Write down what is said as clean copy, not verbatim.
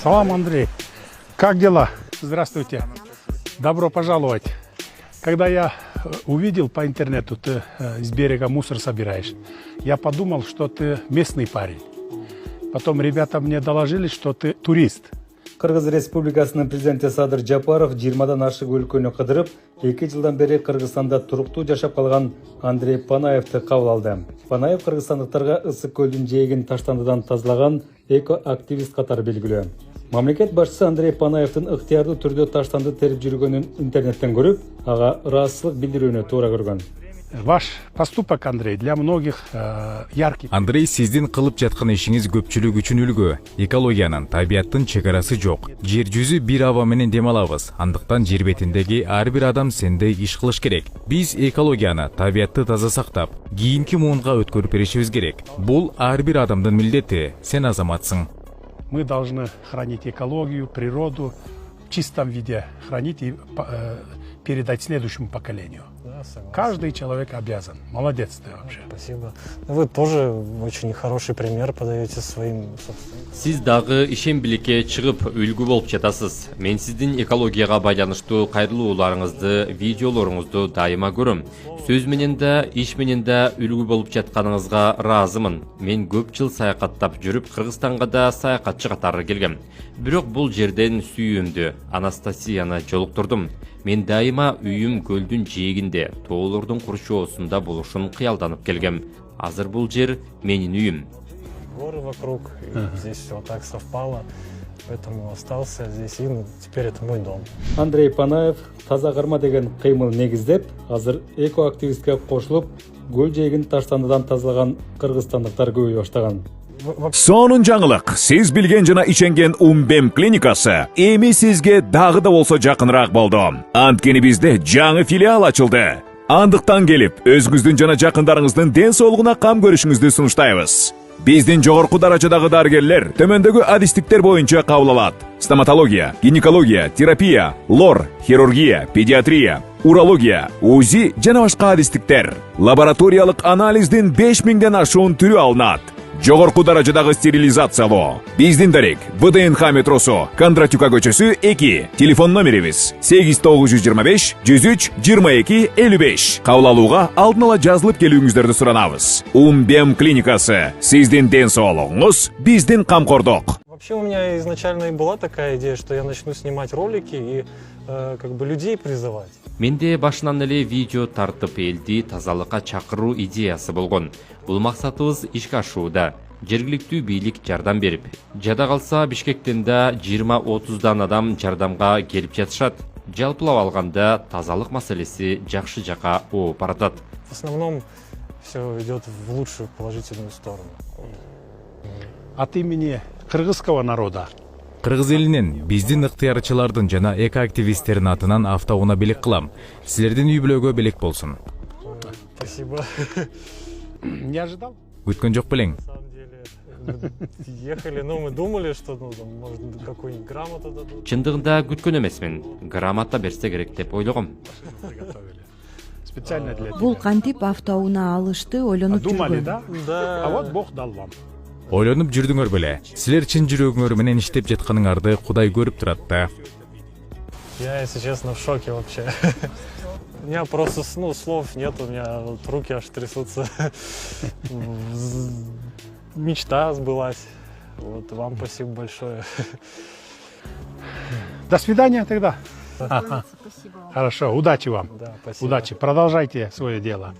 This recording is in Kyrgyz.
Салам, Андрей. Как дела? Здравствуйте. Добро пожаловать. Когда я увидел по интернету, ты с берега мусор собираешь, я подумал, что ты местный парень. Потом ребята мне доложили, что ты турист. Кыргыз Республикасынын президенти Садыр Жапаров 20-дан ашык өлкөнү кыдырып, 2 жылдан бери Кыргызстанда туруктуу жашап калган Андрей Панаевди кабыл алды. Панаев кыргызстандыктарга ысык көлдүн жээгин таштандыдан тазалаган эко-активист катары белгилүү. Мамлекет башчысы Андрей Панаевдин ыктыярдуу түрдө таштанды терип жүргөнүн интернеттен көрүп, ага ыраазычылык билдирүүнү туура көргөн. Ваш поступок, Андрей, для многих яркий. Андрей, сиздин кылып жаткан ишиңиз көпчүлүк үчүн үлгү. Экологиянын, табияттын чек жок. Жер жүзү бир аба менен дем алабыз. Андыктан жер бетиндеги ар бир адам сендей иш кылыш керек. Биз экологияны, табиятты таза сактап, кийинки муунга өткөрүп беришибиз керек. Бул ар бир адамдын милдети. Сен азаматсың. Мы должны хранить экологию, природу в чистом виде, хранить и передать следующему поколению. Да, согласен. Каждый человек обязан. Молодец ты вообще. Спасибо. Вы тоже очень хороший пример подаете своим собственным. Сиз дагы ишембиликке чыгып үлгү болуп жатасыз. Мен сиздин экологияга байланыштуу кайрылууларыңызды, видеолоруңузду дайыма көрөм. Сөз менен да, иш менен да үлгү болуп жатканыңызга ыраазымын. Мен көп жыл саякаттап жүрүп, Кыргызстанга да саякатчы катары келгем. Бирок бул жерден сүйүүмдү, Анастасияны жолуктурдум. Мен дайыма үйүм көлдүн жээгинде, тоолордун курчоосунда болушун кыялданып келгем. Азыр бул жер менин үйүм. Горы вокруг, и здесь все так совпало, поэтому остался здесь, и теперь это мой дом. Андрей Панаев таза кырма деген кыймыл негиздеп, азыр эко-активистке кошулуп, көл жээгин таштандыдан тазалаган кыргызстандыктар көбөйө баштаган. Сонун жаңылык, сиз билген жана иченген Умбем клиникасы эми сизге дагы да болсо жакыныраак болду. Анткени бизде жаңы филиал ачылды. Андыктан келип, өзүңүздүн жана жакындарыңыздын ден соолугуна кам көрүшүңүздү сунуштайбыз. Биздин жогорку даражадагы дарыгерлер төмөндөгү адистиктер боюнча кабыл алат. Стоматология, гинекология, терапия, лор, хирургия, педиатрия, урология, УЗИ жана башка адистиктер. Лабораториялык анализдин 5000ден ашуун түрү алынат. Жогорку даражадагы стерилизациялоо. Биздин дарек ВДНХ метросу, Кондратюка көчөсү 2. Телефон номерибиз 8925 103 22 55. Кабыл алууга алдын ала жазылып келүүңүздөрдү суранабыз. Умбем клиникасы. Сиздин ден соолугуңуз, биздин камкордук. Вообще у меня изначально и была такая идея, что я начну снимать ролики и как бы людей призывать. Менде башынан эле видео тартып элди тазалыкка чакыруу идеясы болгон. Бул максатыбыз ишке ашууда. Жергиликтүү бийлик жардам берип, жада калса Бишкектен да 20-30дан адам жардамга келип жатышат. Жалпылап алганда тазалык маселеси жакшы жака ооп баратат. В основном все идет в лучшую положительную сторону. От имени кыргызского народа. Кыргыз элинен, биздин ыктыярчылардын жана эко-активисттердин атынан автоунаа белек кылам. Силердин үй бүлөгө белек болсун. Спасибо. Не ожидал? Күткөн жок белең. На самом деле ехали, но мы думали, что там, может какую-нибудь грамоту дадут. Чындыгында күткөн эмесмин. Грамота берсе керек деп ойлогом. Заготовили. Специально для тебя. Бул кантип автоунаа алышты ойлонуп Думали, жүргөн. да? Да. А вот Бог дал вам. Ойлонуп жүрдүңөр беле. Силер чын жүрөгүңөр менен иштеп жатканыңарды Кудай көрүп турат да. Я, если честно, в шоке вообще. У меня просто слов нет, у меня вот руки аж трясутся. Мечта сбылась. Вот, вам спасибо большое. До свидания тогда. Спасибо вам. Хорошо, удачи вам. Да, спасибо. Удачи. Продолжайте свое дело.